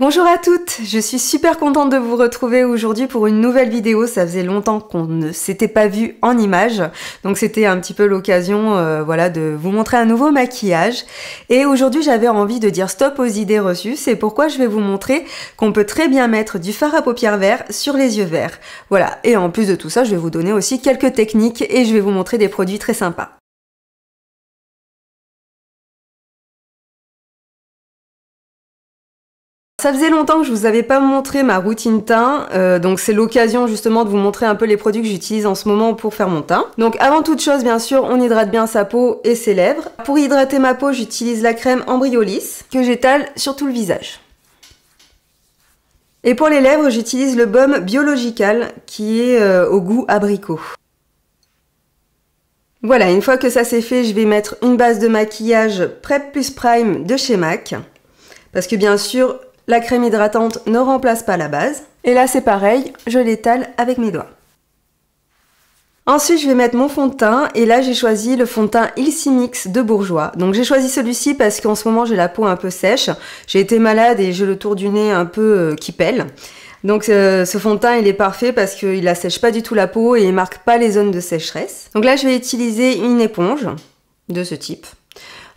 Bonjour à toutes, je suis super contente de vous retrouver aujourd'hui pour une nouvelle vidéo. Ça faisait longtemps qu'on ne s'était pas vu en images, donc c'était un petit peu l'occasion voilà, de vous montrer un nouveau maquillage. Et aujourd'hui j'avais envie de dire stop aux idées reçues, c'est pourquoi je vais vous montrer qu'on peut très bien mettre du fard à paupières vert sur les yeux verts. Voilà, et en plus de tout ça, je vais vous donner aussi quelques techniques et je vais vous montrer des produits très sympas. Ça faisait longtemps que je vous avais pas montré ma routine teint, donc c'est l'occasion justement de vous montrer un peu les produits que j'utilise en ce moment pour faire mon teint. Donc avant toute chose, bien sûr, on hydrate bien sa peau et ses lèvres. Pour hydrater ma peau, j'utilise la crème Embryolis que j'étale sur tout le visage. Et pour les lèvres, j'utilise le baume Biological qui est au goût abricot. Voilà, une fois que ça c'est fait, je vais mettre une base de maquillage Prep Plus Prime de chez MAC. Parce que bien sûr, la crème hydratante ne remplace pas la base. Et là c'est pareil, je l'étale avec mes doigts. Ensuite je vais mettre mon fond de teint et là j'ai choisi le fond de teint Ilsi Mix de Bourjois. Donc j'ai choisi celui-ci parce qu'en ce moment j'ai la peau un peu sèche. J'ai été malade et j'ai le tour du nez un peu qui pèle. Donc ce fond de teint il est parfait parce qu'il assèche pas du tout la peau et il marque pas les zones de sécheresse. Donc là je vais utiliser une éponge de ce type.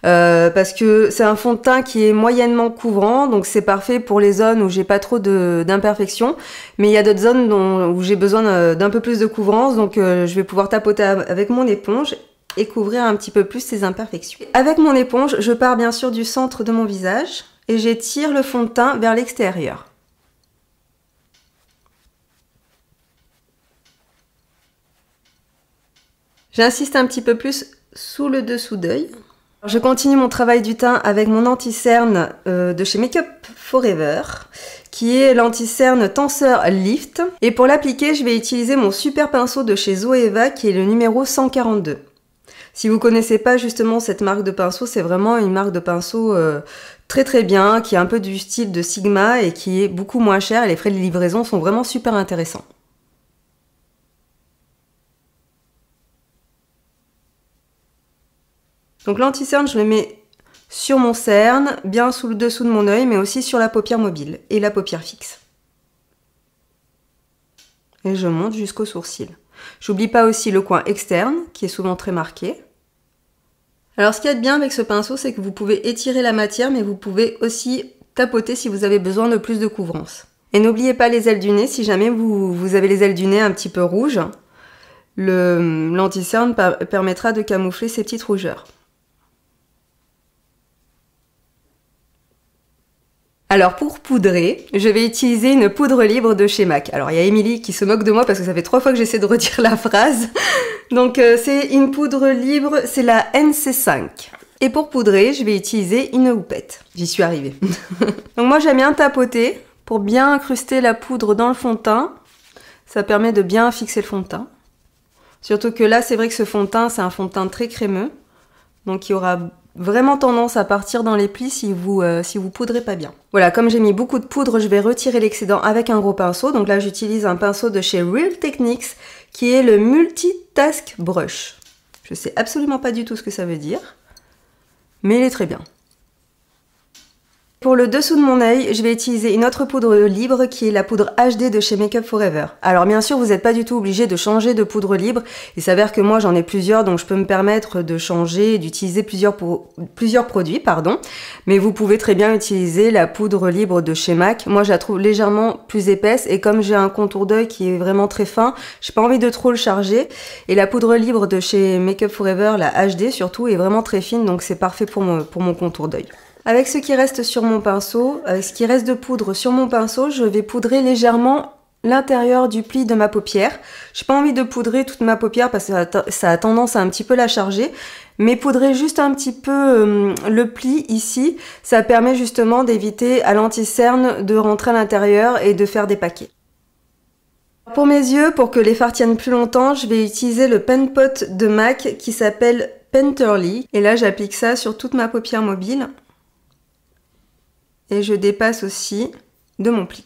Parce que c'est un fond de teint qui est moyennement couvrant, donc c'est parfait pour les zones où j'ai pas trop d'imperfections, mais il y a d'autres zones où j'ai besoin d'un peu plus de couvrance, donc je vais pouvoir tapoter avec mon éponge et couvrir un petit peu plus ces imperfections. Avec mon éponge, je pars bien sûr du centre de mon visage et j'étire le fond de teint vers l'extérieur. J'insiste un petit peu plus sous le dessous d'œil. Je continue mon travail du teint avec mon anti-cerne de chez Make Up For Ever, qui est l'anti-cerne Tenseur Lift. Et pour l'appliquer, je vais utiliser mon super pinceau de chez Zoeva, qui est le numéro 142. Si vous connaissez pas justement cette marque de pinceau, c'est vraiment une marque de pinceau très très bien, qui est un peu du style de Sigma et qui est beaucoup moins cher. Et les frais de livraison sont vraiment super intéressants. Donc l'anti-cerne, je le mets sur mon cerne, bien sous le dessous de mon œil, mais aussi sur la paupière mobile et la paupière fixe. Et je monte jusqu'au sourcil. J'oublie pas aussi le coin externe, qui est souvent très marqué. Alors ce qu'il y a de bien avec ce pinceau, c'est que vous pouvez étirer la matière, mais vous pouvez aussi tapoter si vous avez besoin de plus de couvrance. Et n'oubliez pas les ailes du nez, si jamais vous avez les ailes du nez un petit peu rouges, l'anti-cerne permettra de camoufler ces petites rougeurs. Alors pour poudrer, je vais utiliser une poudre libre de chez MAC. Alors il y a Émilie qui se moque de moi parce que ça fait 3 fois que j'essaie de redire la phrase. Donc c'est une poudre libre, c'est la NC5. Et pour poudrer, je vais utiliser une houppette. J'y suis arrivée. Donc moi j'aime bien tapoter pour bien incruster la poudre dans le fond de teint. Ça permet de bien fixer le fond de teint. Surtout que là c'est vrai que ce fond de teint c'est un fond de teint très crémeux. Donc il y aura vraiment tendance à partir dans les plis si vous poudrez pas bien. Voilà, comme j'ai mis beaucoup de poudre, je vais retirer l'excédent avec un gros pinceau. Donc là, j'utilise un pinceau de chez Real Techniques qui est le Multitask Brush. Je sais absolument pas du tout ce que ça veut dire, mais il est très bien. Pour le dessous de mon œil, je vais utiliser une autre poudre libre qui est la poudre HD de chez Make Up For Ever. Alors bien sûr, vous n'êtes pas du tout obligé de changer de poudre libre. Il s'avère que moi j'en ai plusieurs, donc je peux me permettre de changer et d'utiliser plusieurs produits, pardon. Mais vous pouvez très bien utiliser la poudre libre de chez MAC. Moi je la trouve légèrement plus épaisse et comme j'ai un contour d'œil qui est vraiment très fin, j'ai pas envie de trop le charger. Et la poudre libre de chez Make Up For Ever, la HD surtout, est vraiment très fine, donc c'est parfait pour mon contour d'œil. Avec ce qui reste sur mon pinceau, avec ce qui reste de poudre sur mon pinceau, je vais poudrer légèrement l'intérieur du pli de ma paupière. J'ai pas envie de poudrer toute ma paupière parce que ça a tendance à un petit peu la charger, mais poudrer juste un petit peu le pli ici, ça permet justement d'éviter à l'anti-cerne de rentrer à l'intérieur et de faire des paquets. Pour mes yeux, pour que les fards tiennent plus longtemps, je vais utiliser le pen pot de MAC qui s'appelle Penterly. Et là, j'applique ça sur toute ma paupière mobile. Et je dépasse aussi de mon pli.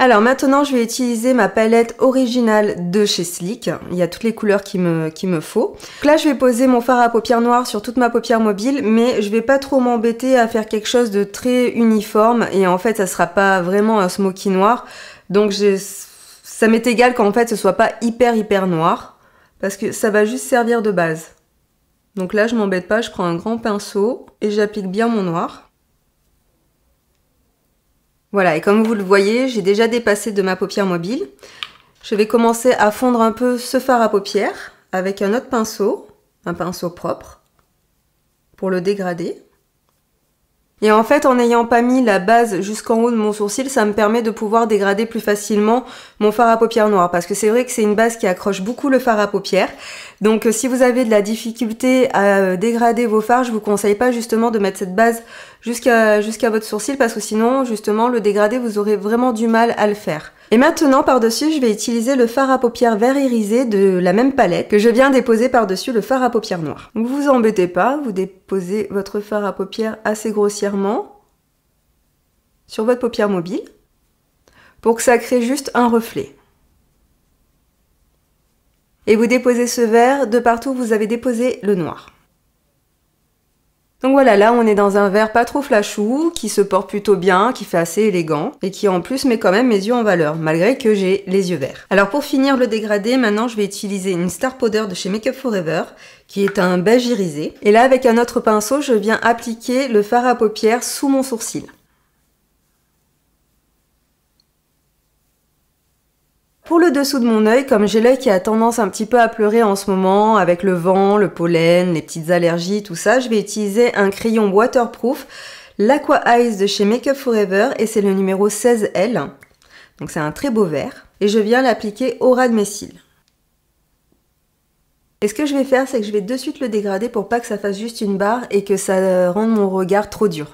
Alors maintenant, je vais utiliser ma palette originale de chez Sleek. Il y a toutes les couleurs qu'il me faut. Donc là, je vais poser mon fard à paupières noir sur toute ma paupière mobile, mais je vais pas trop m'embêter à faire quelque chose de très uniforme. Et en fait, ça sera pas vraiment un smoky noir. Donc ça m'est égal qu'en fait, ce soit pas hyper noir, parce que ça va juste servir de base. Donc là, je m'embête pas, je prends un grand pinceau et j'applique bien mon noir. Voilà, et comme vous le voyez, j'ai déjà dépassé de ma paupière mobile. Je vais commencer à fondre un peu ce fard à paupières avec un autre pinceau, un pinceau propre, pour le dégrader. Et en fait, en n'ayant pas mis la base jusqu'en haut de mon sourcil, ça me permet de pouvoir dégrader plus facilement mon fard à paupières noir. Parce que c'est vrai que c'est une base qui accroche beaucoup le fard à paupières. Donc si vous avez de la difficulté à dégrader vos fards, je vous conseille pas justement de mettre cette base jusqu'à votre sourcil, parce que sinon, justement, le dégradé, vous aurez vraiment du mal à le faire. Et maintenant, par-dessus, je vais utiliser le fard à paupières vert irisé de la même palette que je viens déposer par-dessus le fard à paupières noir. Donc vous embêtez pas, vous déposez votre fard à paupières assez grossièrement sur votre paupière mobile pour que ça crée juste un reflet. Et vous déposez ce vert de partout où vous avez déposé le noir. Donc voilà, là on est dans un vert pas trop flashou, qui se porte plutôt bien, qui fait assez élégant, et qui en plus met quand même mes yeux en valeur, malgré que j'ai les yeux verts. Alors pour finir le dégradé, maintenant je vais utiliser une Star Powder de chez Make Up For Ever, qui est un beige irisé. Et là avec un autre pinceau, je viens appliquer le fard à paupières sous mon sourcil. Pour le dessous de mon œil, comme j'ai l'œil qui a tendance un petit peu à pleurer en ce moment, avec le vent, le pollen, les petites allergies, tout ça, je vais utiliser un crayon waterproof, l'Aqua Eyes de chez Make Up For Ever, et c'est le numéro 16L. Donc c'est un très beau vert. Et je viens l'appliquer au ras de mes cils. Et ce que je vais faire, c'est que je vais de suite le dégrader pour pas que ça fasse juste une barre et que ça rende mon regard trop dur.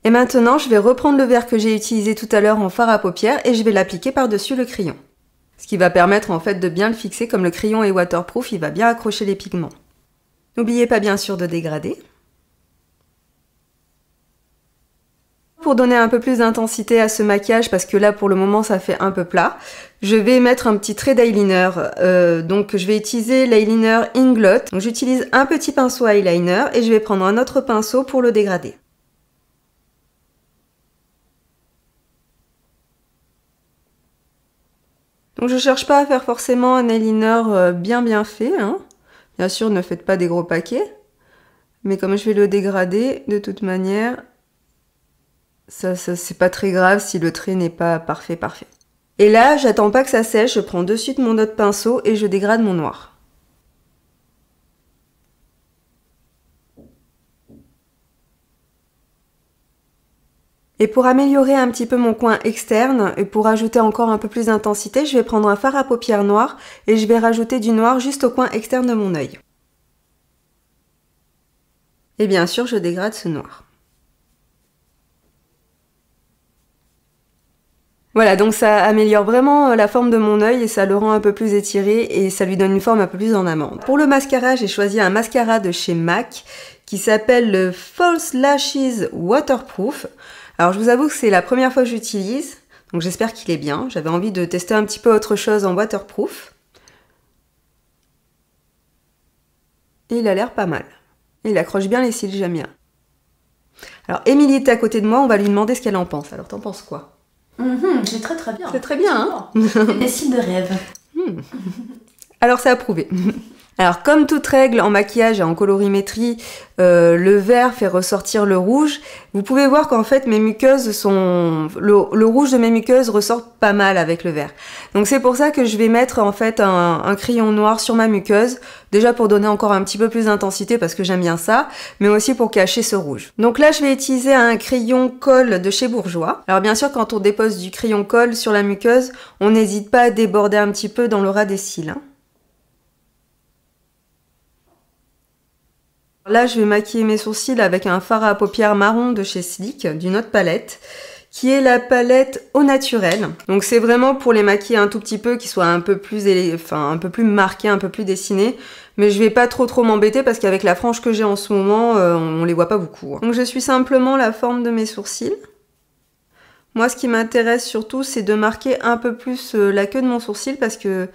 Et maintenant, je vais reprendre le vert que j'ai utilisé tout à l'heure en fard à paupières et je vais l'appliquer par-dessus le crayon. Ce qui va permettre en fait de bien le fixer, comme le crayon est waterproof, il va bien accrocher les pigments. N'oubliez pas bien sûr de dégrader. Pour donner un peu plus d'intensité à ce maquillage, parce que là pour le moment ça fait un peu plat, je vais mettre un petit trait d'eyeliner. Donc je vais utiliser l'eyeliner Inglot. Donc j'utilise un petit pinceau eyeliner et je vais prendre un autre pinceau pour le dégrader. Donc je cherche pas à faire forcément un eyeliner bien fait, hein. Bien sûr, ne faites pas des gros paquets. Mais comme je vais le dégrader, de toute manière, ça c'est pas très grave si le trait n'est pas parfait. Et là, j'attends pas que ça sèche, je prends de suite mon autre pinceau et je dégrade mon noir. Et pour améliorer un petit peu mon coin externe et pour ajouter encore un peu plus d'intensité, je vais prendre un fard à paupières noir et je vais rajouter du noir juste au coin externe de mon œil. Et bien sûr, je dégrade ce noir. Voilà, donc ça améliore vraiment la forme de mon œil et ça le rend un peu plus étiré et ça lui donne une forme un peu plus en amande. Pour le mascara, j'ai choisi un mascara de chez MAC qui s'appelle le False Lashes Waterproof. Alors je vous avoue que c'est la première fois que j'utilise, donc j'espère qu'il est bien. J'avais envie de tester un petit peu autre chose en waterproof. Et il a l'air pas mal. Il accroche bien les cils, j'aime bien. Alors Émilie est à côté de moi, on va lui demander ce qu'elle en pense. Alors t'en penses quoi? C'est très bien. C'est très bien, hein? Des cils de rêve. Alors c'est approuvé. Alors comme toute règle en maquillage et en colorimétrie, le vert fait ressortir le rouge. Vous pouvez voir qu'en fait mes muqueuses sont... Le rouge de mes muqueuses ressort pas mal avec le vert. Donc c'est pour ça que je vais mettre en fait un crayon noir sur ma muqueuse. Déjà pour donner encore un petit peu plus d'intensité parce que j'aime bien ça, mais aussi pour cacher ce rouge. Donc là je vais utiliser un crayon colle de chez Bourjois. Alors bien sûr quand on dépose du crayon colle sur la muqueuse, on n'hésite pas à déborder un petit peu dans le ras des cils, hein. Là, je vais maquiller mes sourcils avec un fard à paupières marron de chez Sleek, d'une autre palette, qui est la palette Au Naturel. Donc c'est vraiment pour les maquiller un tout petit peu, qui soient un peu plus marqués, un peu plus dessinés. Mais je vais pas trop m'embêter parce qu'avec la frange que j'ai en ce moment, on les voit pas beaucoup. Donc je suis simplement la forme de mes sourcils. Moi, ce qui m'intéresse surtout, c'est de marquer un peu plus la queue de mon sourcil parce que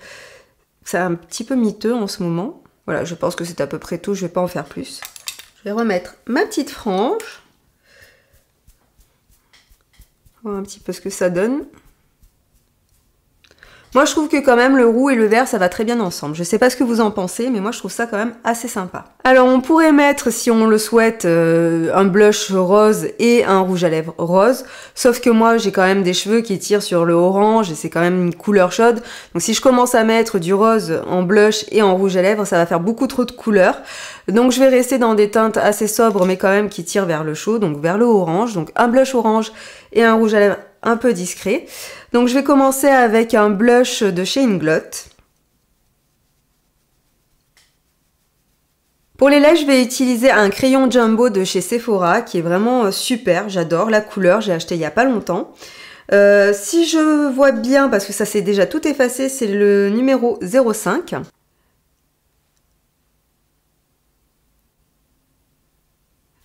c'est un petit peu miteux en ce moment. Voilà, je pense que c'est à peu près tout, je vais pas en faire plus. Je vais remettre ma petite frange. Voir un petit peu ce que ça donne. Moi, je trouve que quand même le roux et le vert, ça va très bien ensemble. Je sais pas ce que vous en pensez, mais moi, je trouve ça quand même assez sympa. Alors, on pourrait mettre, si on le souhaite, un blush rose et un rouge à lèvres rose. Sauf que moi, j'ai quand même des cheveux qui tirent sur le orange et c'est quand même une couleur chaude. Donc, si je commence à mettre du rose en blush et en rouge à lèvres, ça va faire beaucoup trop de couleurs. Donc, je vais rester dans des teintes assez sobres, mais quand même qui tirent vers le chaud, donc vers le orange. Donc, un blush orange et un rouge à lèvres un peu discret. Donc je vais commencer avec un blush de chez Inglot. Pour les lèvres, je vais utiliser un crayon Jumbo de chez Sephora qui est vraiment super, j'adore la couleur, j'ai acheté il y a pas longtemps. Si je vois bien, parce que ça s'est déjà tout effacé, c'est le numéro 05.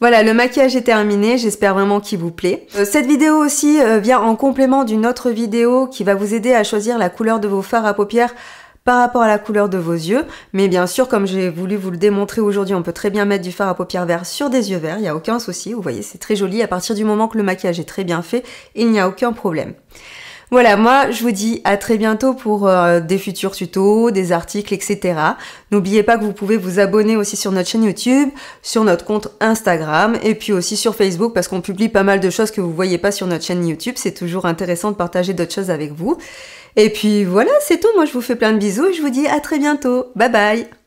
Voilà, le maquillage est terminé, j'espère vraiment qu'il vous plaît. Cette vidéo aussi vient en complément d'une autre vidéo qui va vous aider à choisir la couleur de vos fards à paupières par rapport à la couleur de vos yeux. Mais bien sûr, comme j'ai voulu vous le démontrer aujourd'hui, on peut très bien mettre du fard à paupières vert sur des yeux verts, il n'y a aucun souci. Vous voyez, c'est très joli. À partir du moment que le maquillage est très bien fait, il n'y a aucun problème. Voilà, moi je vous dis à très bientôt pour des futurs tutos, des articles, etc. N'oubliez pas que vous pouvez vous abonner aussi sur notre chaîne YouTube, sur notre compte Instagram et puis aussi sur Facebook parce qu'on publie pas mal de choses que vous voyez pas sur notre chaîne YouTube. C'est toujours intéressant de partager d'autres choses avec vous. Et puis voilà, c'est tout. Moi je vous fais plein de bisous et je vous dis à très bientôt. Bye bye!